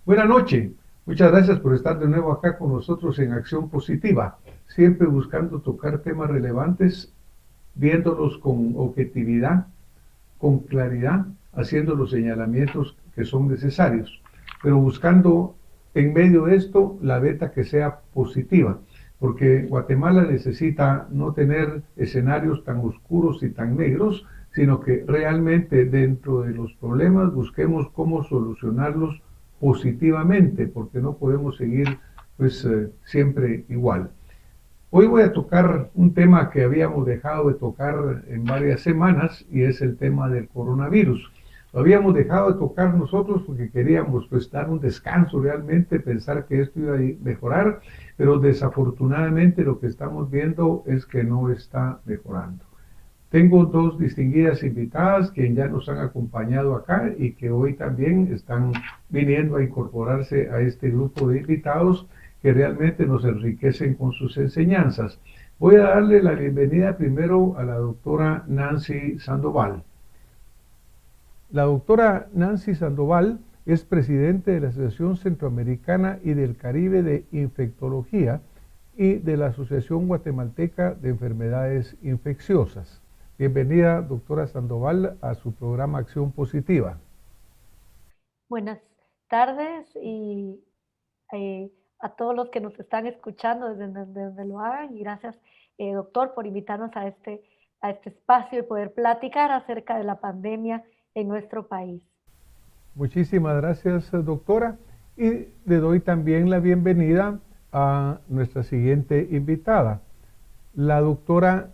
Buenas noches. Muchas gracias por estar de nuevo acá con nosotros en Acción Positiva, siempre buscando tocar temas relevantes, viéndolos con objetividad, con claridad, haciendo los señalamientos que son necesarios, pero buscando en medio de esto la beta que sea positiva, porque Guatemala necesita no tener escenarios tan oscuros y tan negros, sino que realmente dentro de los problemas busquemos cómo solucionarlos positivamente, porque no podemos seguir siempre igual. Hoy voy a tocar un tema que habíamos dejado de tocar en varias semanas y es el tema del coronavirus. Lo habíamos dejado de tocar nosotros porque queríamos dar un descanso realmente, pensar que esto iba a mejorar, pero desafortunadamente lo que estamos viendo es que no está mejorando. Tengo dos distinguidas invitadas que ya nos han acompañado acá y que hoy también están viniendo a incorporarse a este grupo de invitados que realmente nos enriquecen con sus enseñanzas. Voy a darle la bienvenida primero a la doctora Nancy Sandoval. La doctora Nancy Sandoval es presidente de la Asociación Centroamericana y del Caribe de Infectología y de la Asociación Guatemalteca de Enfermedades Infecciosas. Bienvenida, doctora Sandoval, a su programa Acción Positiva. Buenas tardes y a todos los que nos están escuchando desde donde lo hagan y gracias, doctor, por invitarnos a este espacio y poder platicar acerca de la pandemia en nuestro país. Muchísimas gracias, doctora, y le doy también la bienvenida a nuestra siguiente invitada, la doctora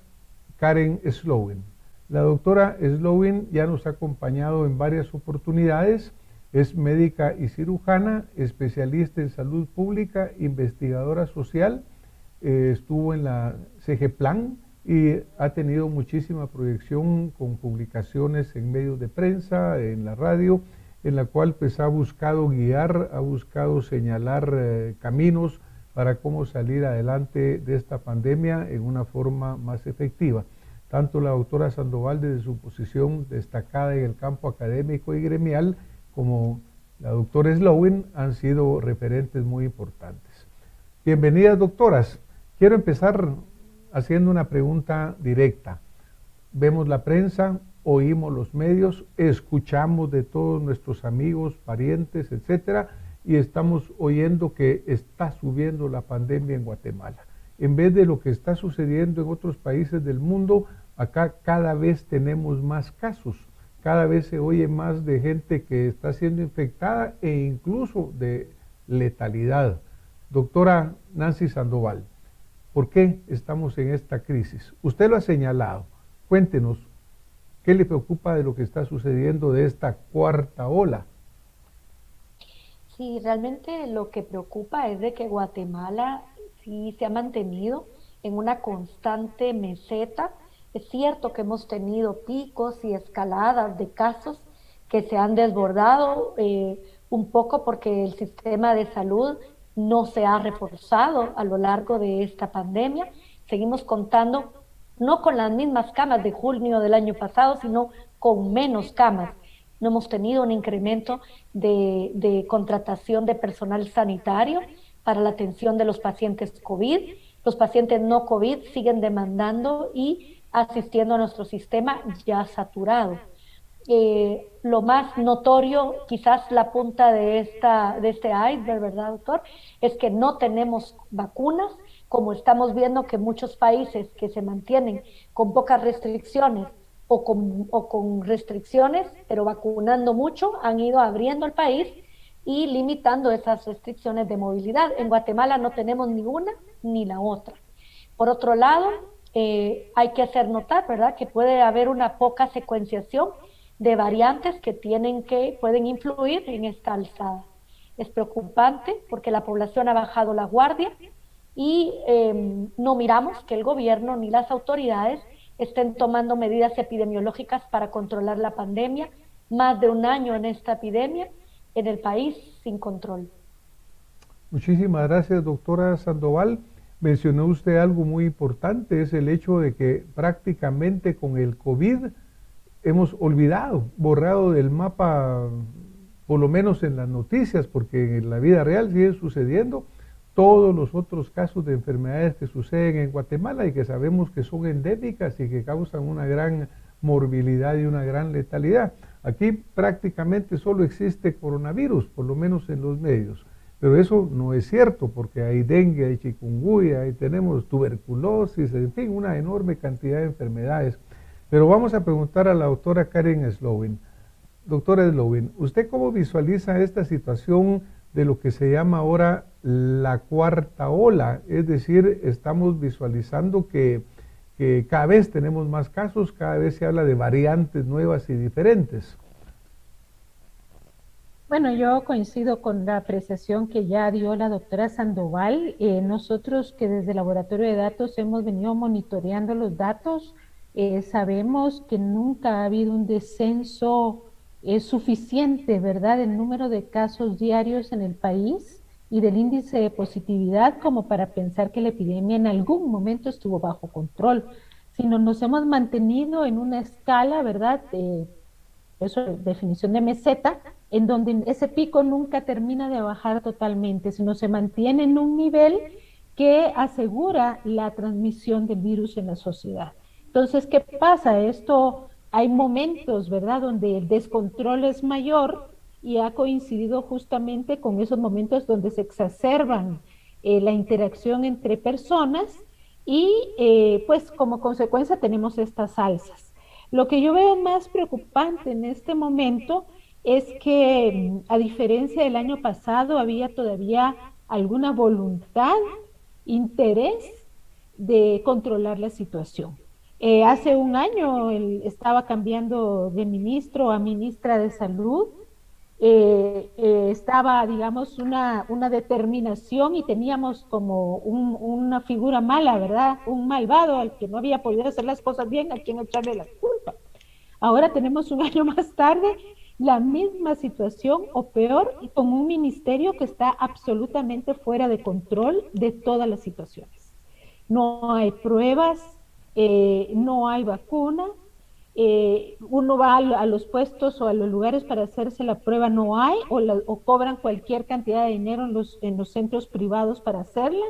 Karen Slowin. La doctora Slowin ya nos ha acompañado en varias oportunidades, es médica y cirujana, especialista en salud pública, investigadora social, estuvo en la CGPLAN y ha tenido muchísima proyección con publicaciones en medios de prensa, en la radio, en la cual pues ha buscado guiar, ha buscado señalar caminos para cómo salir adelante de esta pandemia en una forma más efectiva. Tanto la doctora Sandoval desde su posición destacada en el campo académico y gremial como la doctora Slowin han sido referentes muy importantes. Bienvenidas, doctoras. Quiero empezar haciendo una pregunta directa. Vemos la prensa, oímos los medios, escuchamos de todos nuestros amigos, parientes, etcétera, y estamos oyendo que está subiendo la pandemia en Guatemala. En vez de lo que está sucediendo en otros países del mundo, acá cada vez tenemos más casos, cada vez se oye más de gente que está siendo infectada e incluso de letalidad. Doctora Nancy Sandoval, ¿por qué estamos en esta crisis? Usted lo ha señalado. Cuéntenos, ¿qué le preocupa de lo que está sucediendo de esta cuarta ola? Sí, realmente lo que preocupa es de que Guatemala sí se ha mantenido en una constante meseta. Es cierto que hemos tenido picos y escaladas de casos que se han desbordado un poco porque el sistema de salud no se ha reforzado a lo largo de esta pandemia. Seguimos contando no con las mismas camas de junio del año pasado, sino con menos camas. No hemos tenido un incremento de contratación de personal sanitario para la atención de los pacientes COVID. Los pacientes no COVID siguen demandando y asistiendo a nuestro sistema ya saturado. Lo más notorio, quizás la punta de este iceberg, ¿verdad, doctor? Es que no tenemos vacunas, como estamos viendo que muchos países que se mantienen con pocas restricciones o con restricciones, pero vacunando mucho, han ido abriendo el país y limitando esas restricciones de movilidad. En Guatemala no tenemos ni una ni la otra. Por otro lado, hay que hacer notar, ¿verdad?, que puede haber una poca secuenciación de variantes pueden influir en esta alzada. Es preocupante porque la población ha bajado la guardia y no miramos que el gobierno ni las autoridades estén tomando medidas epidemiológicas para controlar la pandemia. Más de un año en esta epidemia en el país sin control. Muchísimas gracias, doctora Sandoval. Mencionó usted algo muy importante, es el hecho de que prácticamente con el COVID hemos olvidado, borrado del mapa por lo menos en las noticias, porque en la vida real siguen sucediendo todos los otros casos de enfermedades que suceden en Guatemala y que sabemos que son endémicas y que causan una gran morbilidad y una gran letalidad. Aquí prácticamente solo existe coronavirus, por lo menos en los medios. Pero eso no es cierto, porque hay dengue, hay chikungunya, ahí tenemos tuberculosis, en fin, una enorme cantidad de enfermedades. Pero vamos a preguntar a la doctora Karen Slowin. Doctora Slowin, ¿usted cómo visualiza esta situación de lo que se llama ahora la cuarta ola? Es decir, estamos visualizando que cada vez tenemos más casos, cada vez se habla de variantes nuevas y diferentes. Bueno, yo coincido con la apreciación que ya dio la doctora Sandoval. Nosotros que desde el Laboratorio de Datos hemos venido monitoreando los datos, sabemos que nunca ha habido un descenso suficiente, ¿verdad?, del número de casos diarios en el país y del índice de positividad como para pensar que la epidemia en algún momento estuvo bajo control, sino nos hemos mantenido en una escala, ¿verdad?, eso es definición de meseta, en donde ese pico nunca termina de bajar totalmente, sino se mantiene en un nivel que asegura la transmisión del virus en la sociedad. Entonces, ¿qué pasa? Esto, hay momentos, ¿verdad?, donde el descontrol es mayor y ha coincidido justamente con esos momentos donde se exacerban la interacción entre personas y pues como consecuencia tenemos estas alzas. Lo que yo veo más preocupante en este momento es que, a diferencia del año pasado, había todavía alguna voluntad, interés de controlar la situación. Hace un año estaba cambiando de ministro a ministra de Salud, estaba, digamos, una determinación y teníamos como una figura mala, ¿verdad? Un malvado al que no había podido hacer las cosas bien, a quien echarle la culpa. Ahora tenemos un año más tarde la misma situación o peor y con un ministerio que está absolutamente fuera de control de todas las situaciones. No hay pruebas, no hay vacuna, uno va a los puestos o a los lugares para hacerse la prueba, no hay, o cobran cualquier cantidad de dinero en los centros privados para hacerla.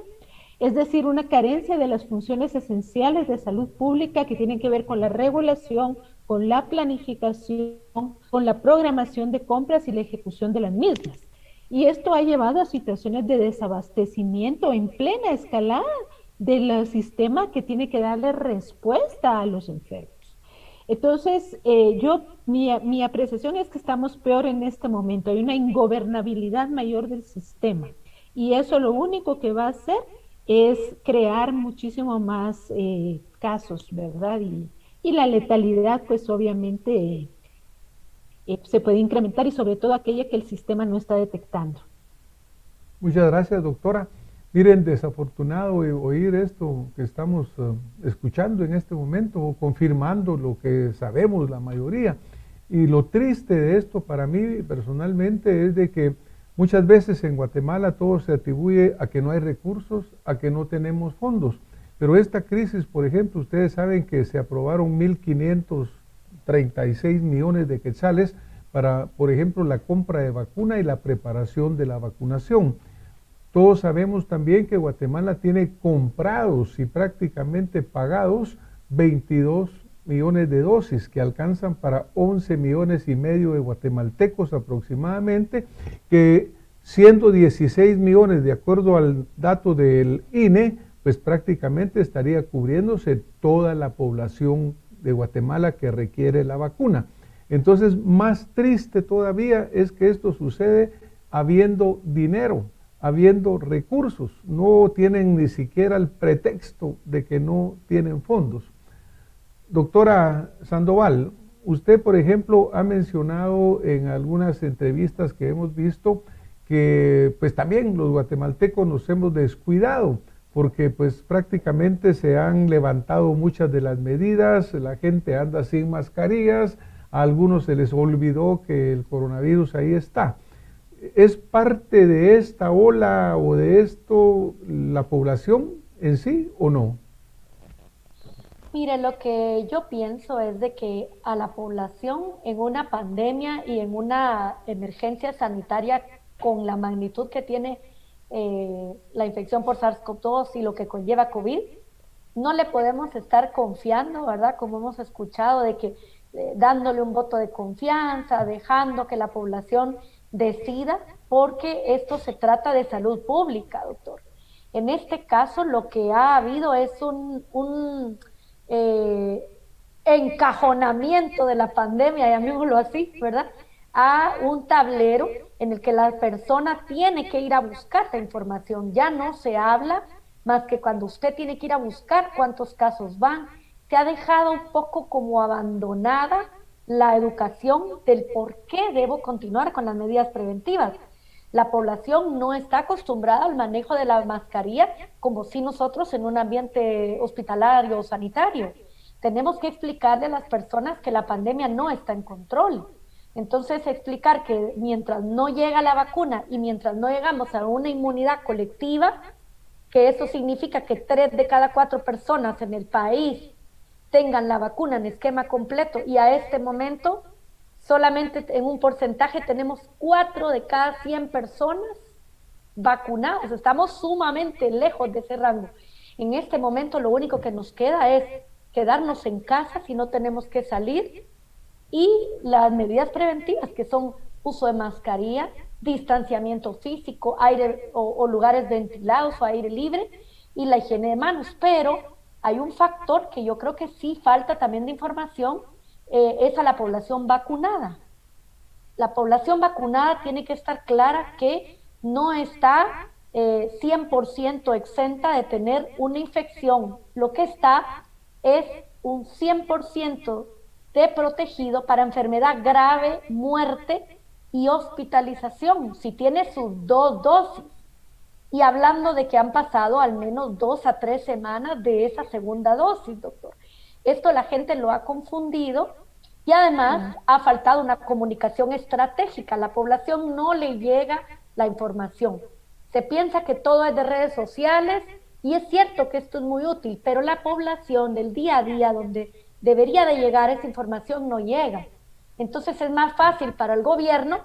Es decir, una carencia de las funciones esenciales de salud pública que tienen que ver con la regulación, con la planificación, con la programación de compras y la ejecución de las mismas. Y esto ha llevado a situaciones de desabastecimiento en plena escalada del sistema que tiene que darle respuesta a los enfermos. Entonces, mi apreciación es que estamos peor en este momento. Hay una ingobernabilidad mayor del sistema. Y eso lo único que va a hacer es crear muchísimo más casos, ¿verdad? Y la letalidad, pues obviamente se puede incrementar y sobre todo aquella que el sistema no está detectando. Muchas gracias, doctora. Miren, desafortunado oír esto que estamos escuchando en este momento, o confirmando lo que sabemos la mayoría. Y lo triste de esto para mí personalmente es de que muchas veces en Guatemala todo se atribuye a que no hay recursos, a que no tenemos fondos. Pero esta crisis, por ejemplo, ustedes saben que se aprobaron 1.536 millones de quetzales para, por ejemplo, la compra de vacuna y la preparación de la vacunación. Todos sabemos también que Guatemala tiene comprados y prácticamente pagados 22 millones de dosis que alcanzan para 11 millones y medio de guatemaltecos aproximadamente, que siendo 16 millones de acuerdo al dato del INE, pues prácticamente estaría cubriéndose toda la población de Guatemala que requiere la vacuna. Entonces, más triste todavía es que esto sucede habiendo dinero, habiendo recursos. No tienen ni siquiera el pretexto de que no tienen fondos. Doctora Sandoval, usted, por ejemplo, ha mencionado en algunas entrevistas que hemos visto que pues también los guatemaltecos nos hemos descuidado, porque pues prácticamente se han levantado muchas de las medidas, la gente anda sin mascarillas, a algunos se les olvidó que el coronavirus ahí está. ¿Es parte de esta ola o de esto la población en sí o no? Mire, lo que yo pienso es de que a la población en una pandemia y en una emergencia sanitaria con la magnitud que tiene la infección por SARS-CoV-2 y lo que conlleva COVID, no le podemos estar confiando, ¿verdad? Como hemos escuchado, de que dándole un voto de confianza, dejando que la población decida, porque esto se trata de salud pública, doctor. En este caso, lo que ha habido es un eh, encajonamiento de la pandemia, llamémoslo así, ¿verdad? A un tablero en el que la persona tiene que ir a buscar la información. Ya no se habla más que cuando usted tiene que ir a buscar cuántos casos van. Se ha dejado un poco como abandonada la educación del por qué debo continuar con las medidas preventivas. La población no está acostumbrada al manejo de la mascarilla como si nosotros en un ambiente hospitalario o sanitario. Tenemos que explicarle a las personas que la pandemia no está en control. Entonces, explicar que mientras no llega la vacuna y mientras no llegamos a una inmunidad colectiva, que eso significa que 3 de cada 4 personas en el país tengan la vacuna en esquema completo y a este momento solamente en un porcentaje tenemos 4 de cada 100 personas vacunadas. Estamos sumamente lejos de ese rango. En este momento lo único que nos queda es quedarnos en casa si no tenemos que salir y las medidas preventivas que son uso de mascarilla, distanciamiento físico, aire o lugares ventilados o aire libre y la higiene de manos. Pero hay un factor que yo creo que sí falta también de información, es a la población vacunada. La población vacunada tiene que estar clara que no está 100% exenta de tener una infección. Lo que está es un 100% de protegido para enfermedad grave, muerte y hospitalización, si tiene sus 2 dosis. Y hablando de que han pasado al menos 2 a 3 semanas de esa segunda dosis, doctor. Esto la gente lo ha confundido y además ha faltado una comunicación estratégica. A la población no le llega la información. Se piensa que todo es de redes sociales y es cierto que esto es muy útil, pero la población del día a día donde debería de llegar esa información no llega. Entonces es más fácil para el gobierno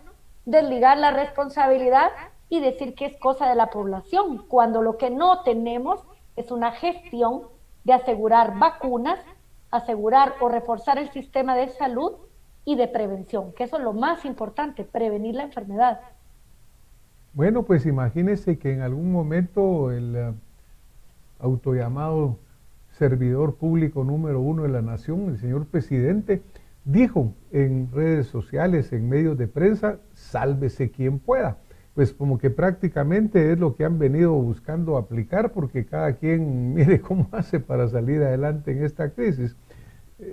desligar la responsabilidad y decir que es cosa de la población, cuando lo que no tenemos es una gestión de asegurar vacunas, asegurar o reforzar el sistema de salud y de prevención, que eso es lo más importante, prevenir la enfermedad. Bueno, pues imagínese que en algún momento el autollamado servidor público número 1 de la nación, el señor presidente, dijo en redes sociales, en medios de prensa, sálvese quien pueda. Pues como que prácticamente es lo que han venido buscando aplicar, porque cada quien mire cómo hace para salir adelante en esta crisis.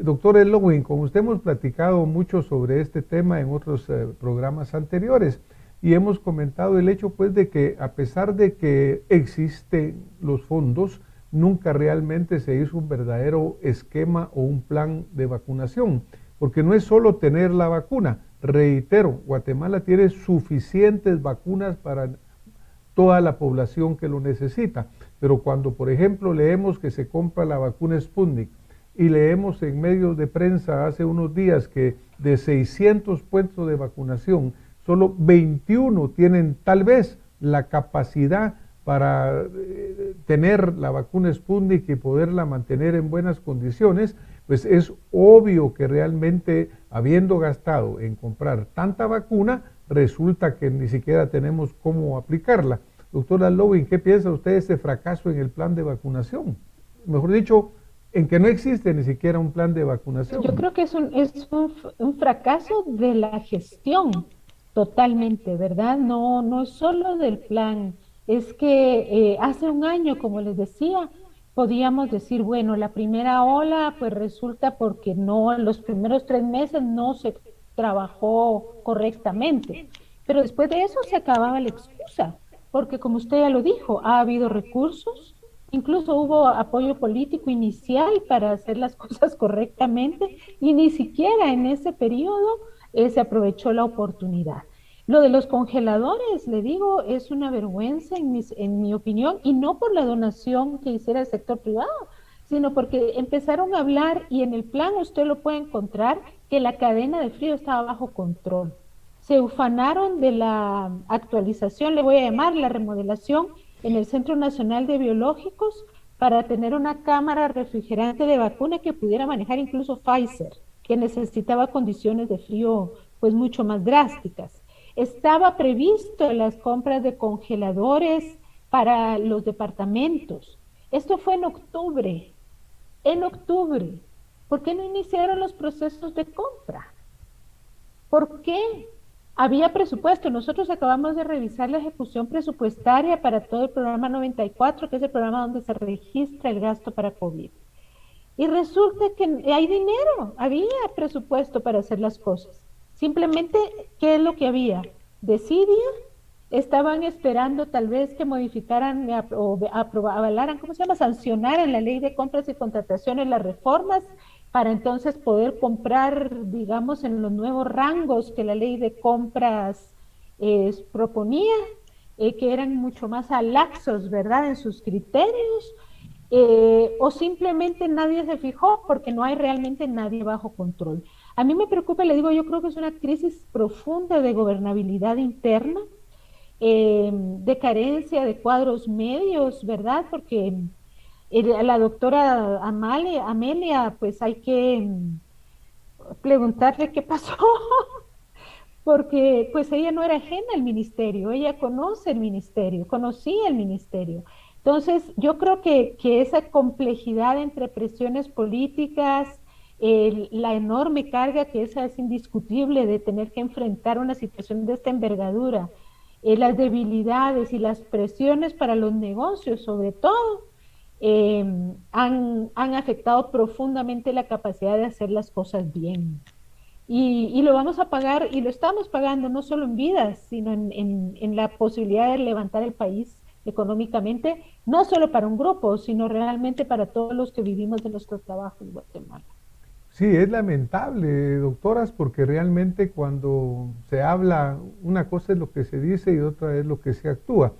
Doctor Slowin, como usted hemos platicado mucho sobre este tema en otros programas anteriores, y hemos comentado el hecho pues de que a pesar de que existen los fondos, nunca realmente se hizo un verdadero esquema o un plan de vacunación, porque no es solo tener la vacuna. Reitero, Guatemala tiene suficientes vacunas para toda la población que lo necesita, pero cuando por ejemplo leemos que se compra la vacuna Sputnik y leemos en medios de prensa hace unos días que de 600 puestos de vacunación, solo 21 tienen tal vez la capacidad para tener la vacuna Sputnik y poderla mantener en buenas condiciones, pues es obvio que realmente habiendo gastado en comprar tanta vacuna, resulta que ni siquiera tenemos cómo aplicarla. Doctora Slowin, ¿qué piensa usted de este fracaso en el plan de vacunación? Mejor dicho, en que no existe ni siquiera un plan de vacunación. Yo creo que es un fracaso de la gestión totalmente, ¿verdad? No, no es solo del plan. Es que hace un año, como les decía, podíamos decir, bueno, la primera ola, pues resulta porque no, en los primeros 3 meses no se trabajó correctamente. Pero después de eso se acababa la excusa, porque como usted ya lo dijo, ha habido recursos, incluso hubo apoyo político inicial para hacer las cosas correctamente y ni siquiera en ese periodo se aprovechó la oportunidad. Lo de los congeladores, le digo, es una vergüenza en mi opinión, y no por la donación que hiciera el sector privado, sino porque empezaron a hablar y en el plan usted lo puede encontrar que la cadena de frío estaba bajo control. Se ufanaron de la actualización, le voy a llamar la remodelación en el Centro Nacional de Biológicos para tener una cámara refrigerante de vacuna que pudiera manejar incluso Pfizer, que necesitaba condiciones de frío pues mucho más drásticas. Estaba previsto las compras de congeladores para los departamentos. Esto fue en octubre. En octubre. ¿Por qué no iniciaron los procesos de compra? ¿Por qué? Había presupuesto. Nosotros acabamos de revisar la ejecución presupuestaria para todo el programa 94, que es el programa donde se registra el gasto para COVID. Y resulta que hay dinero, había presupuesto para hacer las cosas. Simplemente, ¿qué es lo que había? Desidia, estaban esperando tal vez que modificaran o avalaran, ¿cómo se llama? Sancionaran la ley de compras y contrataciones, las reformas, para entonces poder comprar, digamos, en los nuevos rangos que la ley de compras proponía, que eran mucho más laxos, ¿verdad?, en sus criterios. O simplemente nadie se fijó porque no hay realmente nadie bajo control. A mí me preocupa, le digo, yo creo que es una crisis profunda de gobernabilidad interna, de carencia de cuadros medios, ¿verdad? Porque la doctora Amelia, pues hay que preguntarle qué pasó, porque pues ella no era ajena al ministerio, ella conoce el ministerio, conocía el ministerio. Entonces, yo creo que esa complejidad entre presiones políticas, la enorme carga que esa es indiscutible de tener que enfrentar una situación de esta envergadura, las debilidades y las presiones para los negocios, sobre todo, han afectado profundamente la capacidad de hacer las cosas bien. Y lo vamos a pagar, y lo estamos pagando no solo en vidas, sino en la posibilidad de levantar el país económicamente, no solo para un grupo, sino realmente para todos los que vivimos de nuestro trabajo en Guatemala. Sí, es lamentable, doctoras, porque realmente cuando se habla, una cosa es lo que se dice y otra es lo que se actúa.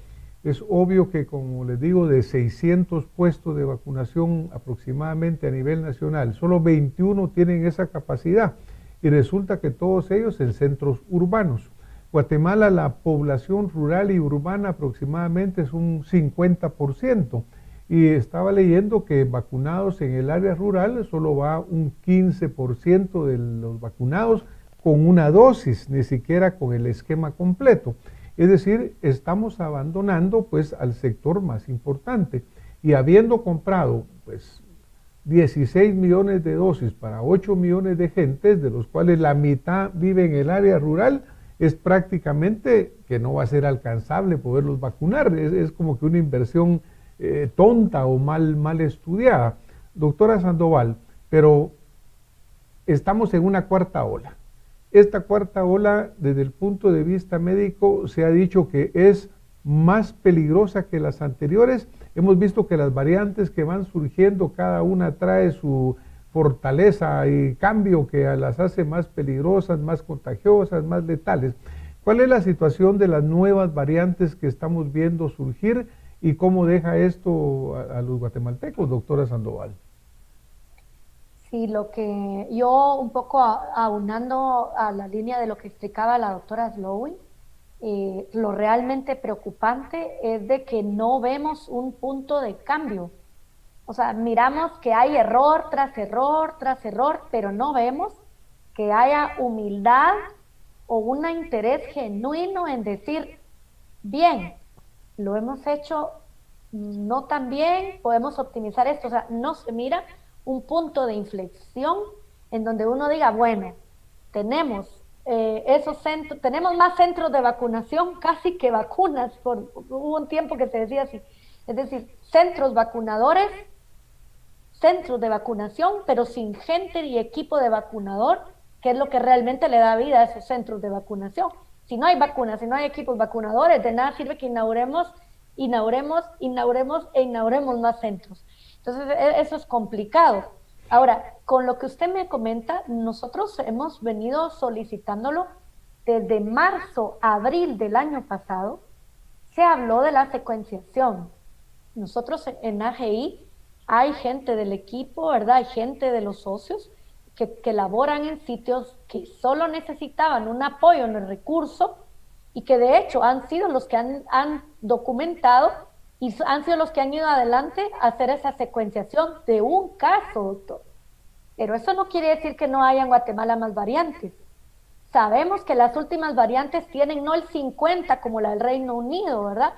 Es obvio que, como les digo, de 600 puestos de vacunación aproximadamente a nivel nacional, solo 21 tienen esa capacidad y resulta que todos ellos en centros urbanos. Guatemala, la población rural y urbana aproximadamente es un 50%. Y estaba leyendo que vacunados en el área rural solo va un 15% de los vacunados con una dosis, ni siquiera con el esquema completo. Es decir, estamos abandonando pues al sector más importante y habiendo comprado pues 16 millones de dosis para 8 millones de gentes, de los cuales la mitad vive en el área rural, es prácticamente que no va a ser alcanzable poderlos vacunar. Es como que una inversión tonta o mal estudiada. Doctora Sandoval, pero estamos en una cuarta ola. Esta cuarta ola, desde el punto de vista médico, se ha dicho que es más peligrosa que las anteriores. Hemos visto que las variantes que van surgiendo, cada una trae su fortaleza y cambio que las hace más peligrosas, más contagiosas, más letales. ¿Cuál es la situación de las nuevas variantes que estamos viendo surgir y cómo deja esto a los guatemaltecos, doctora Sandoval? Sí, lo que yo un poco aunando a la línea de lo que explicaba la doctora Slowey, lo realmente preocupante es de que no vemos un punto de cambio. O sea, miramos que hay error tras error tras error, pero no vemos que haya humildad o un interés genuino en decir, bien, lo hemos hecho no tan bien, podemos optimizar esto. O sea, no se mira un punto de inflexión en donde uno diga, bueno, tenemos esos centros, tenemos más centros de vacunación casi que vacunas, hubo un tiempo que se decía así, es decir, centros vacunadores, centros de vacunación, pero sin gente y equipo de vacunador, que es lo que realmente le da vida a esos centros de vacunación. Si no hay vacunas, si no hay equipos vacunadores, de nada sirve que inauguremos más centros. Entonces, eso es complicado. Ahora, con lo que usted me comenta, nosotros hemos venido solicitándolo desde marzo, abril del año pasado, se habló de la secuenciación. Nosotros en AGI hay gente del equipo, ¿verdad? Hay gente de los socios que laboran en sitios que solo necesitaban un apoyo en el recurso y que de hecho han sido los que han documentado y han sido los que han ido adelante a hacer esa secuenciación de un caso, doctor. Pero eso no quiere decir que no haya en Guatemala más variantes. Sabemos que las últimas variantes tienen no el 50 como la del Reino Unido, ¿verdad?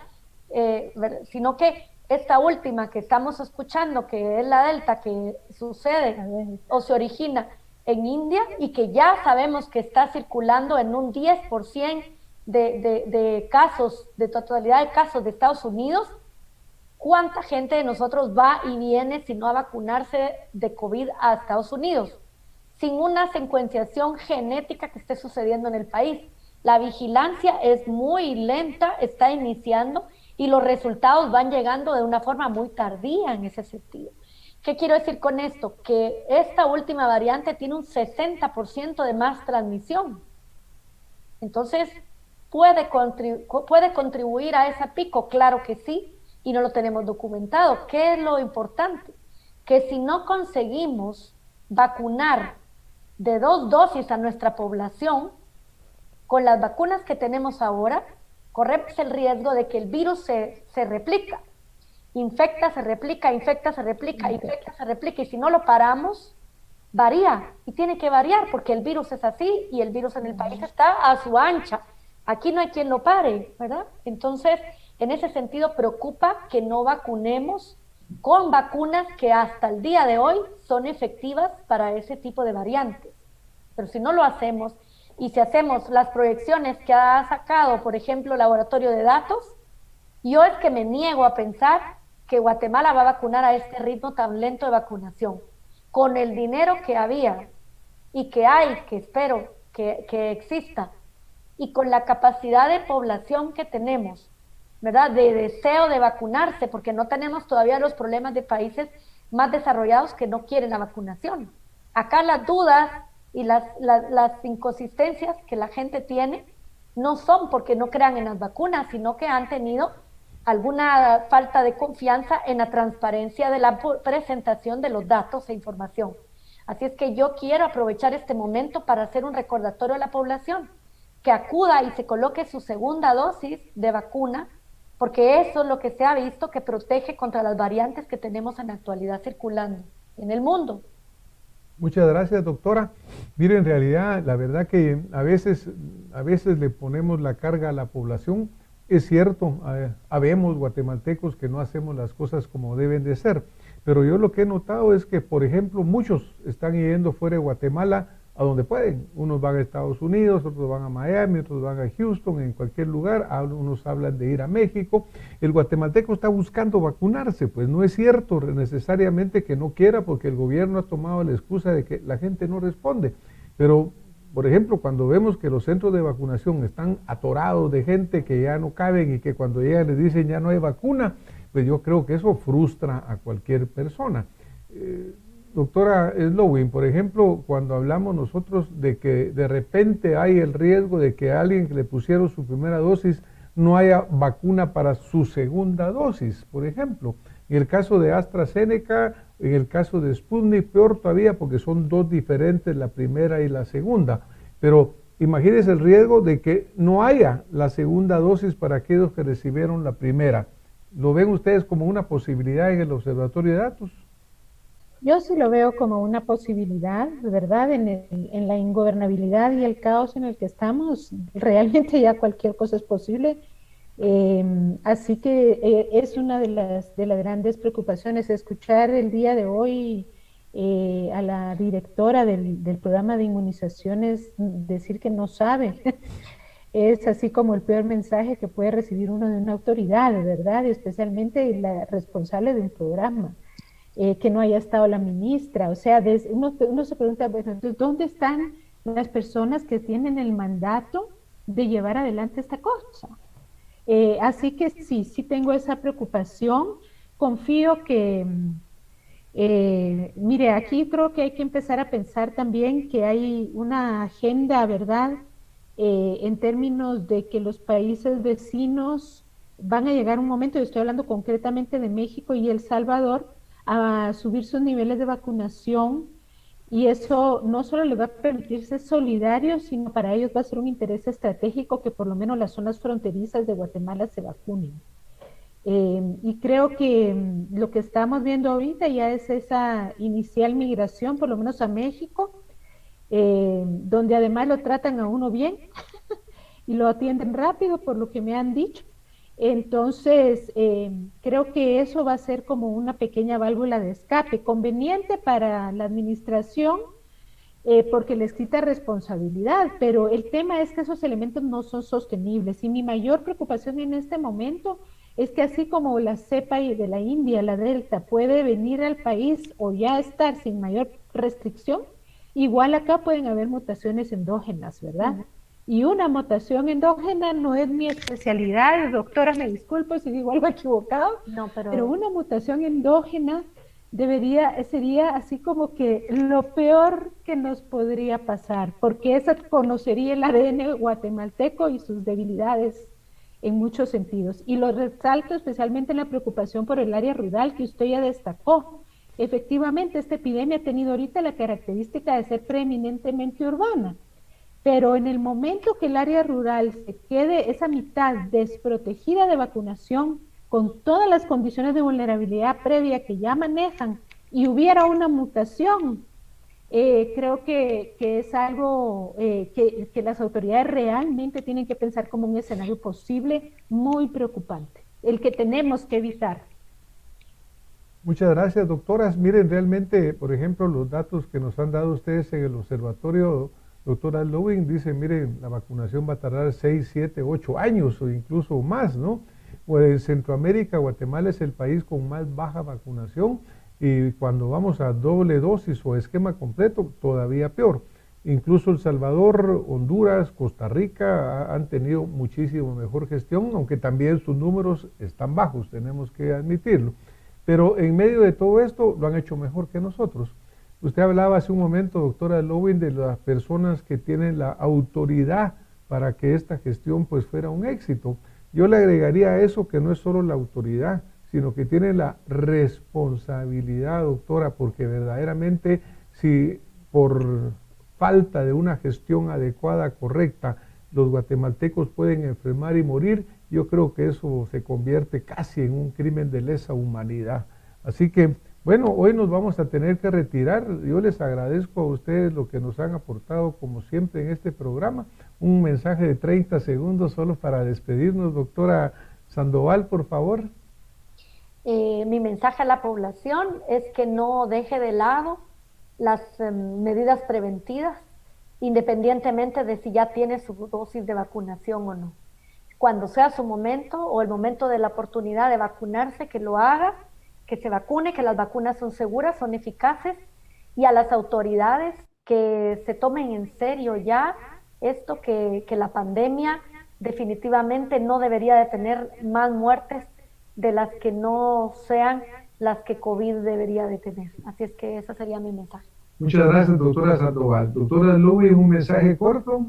Sino que esta última que estamos escuchando, que es la Delta, que sucede o se origina en India y que ya sabemos que está circulando en un 10% de casos, de totalidad de casos de Estados Unidos. ¿Cuánta gente de nosotros va y viene si no a vacunarse de COVID a Estados Unidos? Sin una secuenciación genética que esté sucediendo en el país. La vigilancia es muy lenta, está iniciando y los resultados van llegando de una forma muy tardía en ese sentido. ¿Qué quiero decir con esto? Que esta última variante tiene un 60% de más transmisión. Entonces, ¿puede contribuir a ese pico? Claro que sí, y no lo tenemos documentado. ¿Qué es lo importante? Que si no conseguimos vacunar de 2 dosis a nuestra población, con las vacunas que tenemos ahora, corremos el riesgo de que el virus se replica. Infecta, se replica, infecta, se replica, infecta, se replica. Y si no lo paramos, varía. Y tiene que variar porque el virus es así y el virus en el país está a su ancha. Aquí no hay quien lo pare, ¿verdad? Entonces, en ese sentido, preocupa que no vacunemos con vacunas que hasta el día de hoy son efectivas para ese tipo de variantes. Pero si no lo hacemos, y si hacemos las proyecciones que ha sacado, por ejemplo, el Laboratorio de Datos, yo es que me niego a pensar que Guatemala va a vacunar a este ritmo tan lento de vacunación. Con el dinero que había y que hay, que espero que exista, y con la capacidad de población que tenemos, ¿verdad? De deseo de vacunarse, porque no tenemos todavía los problemas de países más desarrollados que no quieren la vacunación. Acá las dudas y las inconsistencias que la gente tiene no son porque no crean en las vacunas, sino que han tenido alguna falta de confianza en la transparencia de la presentación de los datos e información. Así es que yo quiero aprovechar este momento para hacer un recordatorio a la población que acuda y se coloque su segunda dosis de vacuna, porque eso es lo que se ha visto que protege contra las variantes que tenemos en la actualidad circulando en el mundo. Muchas gracias, doctora. Mire, en realidad, la verdad que a veces le ponemos la carga a la población. Es cierto, habemos guatemaltecos que no hacemos las cosas como deben de ser, pero yo lo que he notado es que, por ejemplo, muchos están yendo fuera de Guatemala a donde pueden. Unos van a Estados Unidos, otros van a Miami, otros van a Houston, en cualquier lugar. Unos hablan de ir a México. El guatemalteco está buscando vacunarse, pues no es cierto necesariamente que no quiera, porque el gobierno ha tomado la excusa de que la gente no responde. Pero, por ejemplo, cuando vemos que los centros de vacunación están atorados de gente que ya no caben y que cuando llegan les dicen ya no hay vacuna, pues yo creo que eso frustra a cualquier persona. Doctora Slowin, por ejemplo, cuando hablamos nosotros de que de repente hay el riesgo de que a alguien que le pusieron su primera dosis no haya vacuna para su segunda dosis, por ejemplo. En el caso de AstraZeneca, en el caso de Sputnik, peor todavía porque son dos diferentes, la primera y la segunda. Pero imagínense el riesgo de que no haya la segunda dosis para aquellos que recibieron la primera. ¿Lo ven ustedes como una posibilidad en el Observatorio de Datos? Yo sí lo veo como una posibilidad, de verdad, en la ingobernabilidad y el caos en el que estamos, realmente ya cualquier cosa es posible. Así que es una de las grandes preocupaciones escuchar el día de hoy a la directora del programa de inmunizaciones decir que no sabe. Es así como el peor mensaje que puede recibir uno de una autoridad, ¿verdad? Especialmente la responsable de un programa. Que no haya estado la ministra, o sea, uno se pregunta, bueno, entonces, ¿dónde están las personas que tienen el mandato de llevar adelante esta cosa? Así que sí tengo esa preocupación, confío que, mire, aquí creo que hay que empezar a pensar también que hay una agenda, ¿verdad?, en términos de que los países vecinos van a llegar un momento, y estoy hablando concretamente de México y El Salvador, a subir sus niveles de vacunación y eso no solo les va a permitir ser solidarios, sino para ellos va a ser un interés estratégico que por lo menos las zonas fronterizas de Guatemala se vacunen. Y creo que lo que estamos viendo ahorita ya es esa inicial migración, por lo menos a México, donde además lo tratan a uno bien y lo atienden rápido, por lo que me han dicho. Entonces, creo que eso va a ser como una pequeña válvula de escape, conveniente para la administración, porque les quita responsabilidad, pero el tema es que esos elementos no son sostenibles y mi mayor preocupación en este momento es que así como la cepa de la India, la Delta, puede venir al país o ya estar sin mayor restricción, igual acá pueden haber mutaciones endógenas, ¿verdad? Y una mutación endógena no es mi especialidad, doctora, me disculpo si digo algo equivocado, No, pero una mutación endógena sería así como que lo peor que nos podría pasar, porque esa conocería el ADN guatemalteco y sus debilidades en muchos sentidos. Y lo resalto especialmente en la preocupación por el área rural que usted ya destacó. Efectivamente, esta epidemia ha tenido ahorita la característica de ser preeminentemente urbana, pero en el momento que el área rural se quede esa mitad desprotegida de vacunación, con todas las condiciones de vulnerabilidad previa que ya manejan, y hubiera una mutación, creo que es algo que las autoridades realmente tienen que pensar como un escenario posible muy preocupante, el que tenemos que evitar. Muchas gracias, doctoras. Miren, realmente, por ejemplo, los datos que nos han dado ustedes en el observatorio, doctora Lowing, dice, miren, la vacunación va a tardar 6, 7, 8 años o incluso más, ¿no? Pues en Centroamérica, Guatemala es el país con más baja vacunación y cuando vamos a doble dosis o esquema completo, todavía peor. Incluso El Salvador, Honduras, Costa Rica han tenido muchísimo mejor gestión, aunque también sus números están bajos, tenemos que admitirlo. Pero en medio de todo esto lo han hecho mejor que nosotros. Usted hablaba hace un momento, doctora Lowing, de las personas que tienen la autoridad para que esta gestión pues fuera un éxito. Yo le agregaría a eso que no es solo la autoridad, sino que tiene la responsabilidad, doctora, porque verdaderamente si por falta de una gestión adecuada, correcta, los guatemaltecos pueden enfermar y morir, yo creo que eso se convierte casi en un crimen de lesa humanidad. Así que, bueno, hoy nos vamos a tener que retirar. Yo les agradezco a ustedes lo que nos han aportado, como siempre, en este programa. Un mensaje de 30 segundos solo para despedirnos. Doctora Sandoval, por favor. Mi mensaje a la población es que no deje de lado las medidas preventivas, independientemente de si ya tiene su dosis de vacunación o no. Cuando sea su momento o el momento de la oportunidad de vacunarse, que lo haga, que se vacune, que las vacunas son seguras, son eficaces, y a las autoridades que se tomen en serio ya esto, que la pandemia definitivamente no debería de tener más muertes de las que no sean las que COVID debería de tener. Así es que ese sería mi mensaje. Muchas gracias, doctora Sandoval. Doctora Lubin, un mensaje corto.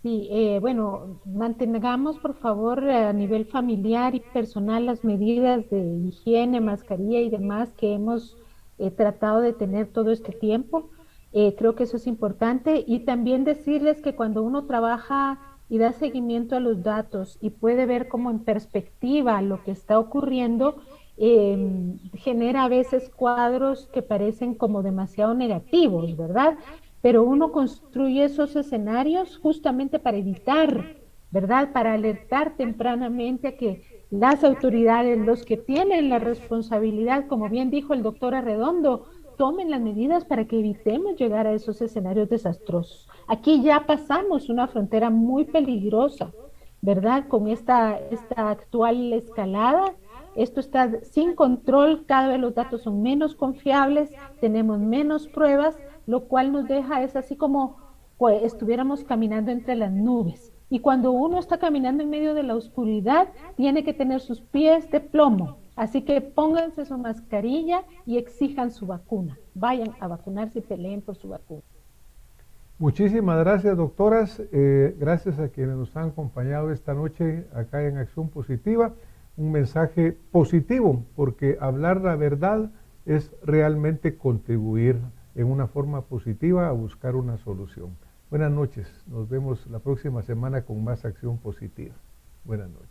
Sí, bueno, mantengamos por favor a nivel familiar y personal las medidas de higiene, mascarilla y demás que hemos tratado de tener todo este tiempo. Creo que eso es importante y también decirles que cuando uno trabaja y da seguimiento a los datos y puede ver como en perspectiva lo que está ocurriendo, genera a veces cuadros que parecen como demasiado negativos, ¿verdad? Pero uno construye esos escenarios justamente para evitar, ¿verdad? Para alertar tempranamente a que las autoridades, los que tienen la responsabilidad, como bien dijo el doctor Arredondo, tomen las medidas para que evitemos llegar a esos escenarios desastrosos. Aquí ya pasamos una frontera muy peligrosa, ¿verdad? Con esta actual escalada. Esto está sin control, cada vez los datos son menos confiables, tenemos menos pruebas, lo cual nos deja, es así como pues, estuviéramos caminando entre las nubes. Y cuando uno está caminando en medio de la oscuridad, tiene que tener sus pies de plomo. Así que pónganse su mascarilla y exijan su vacuna. Vayan a vacunarse y peleen por su vacuna. Muchísimas gracias, doctoras. Gracias a quienes nos han acompañado esta noche acá en Acción Positiva. un mensaje positivo, porque hablar la verdad es realmente contribuir en una forma positiva a buscar una solución. Buenas noches, nos vemos la próxima semana con más acción positiva. Buenas noches.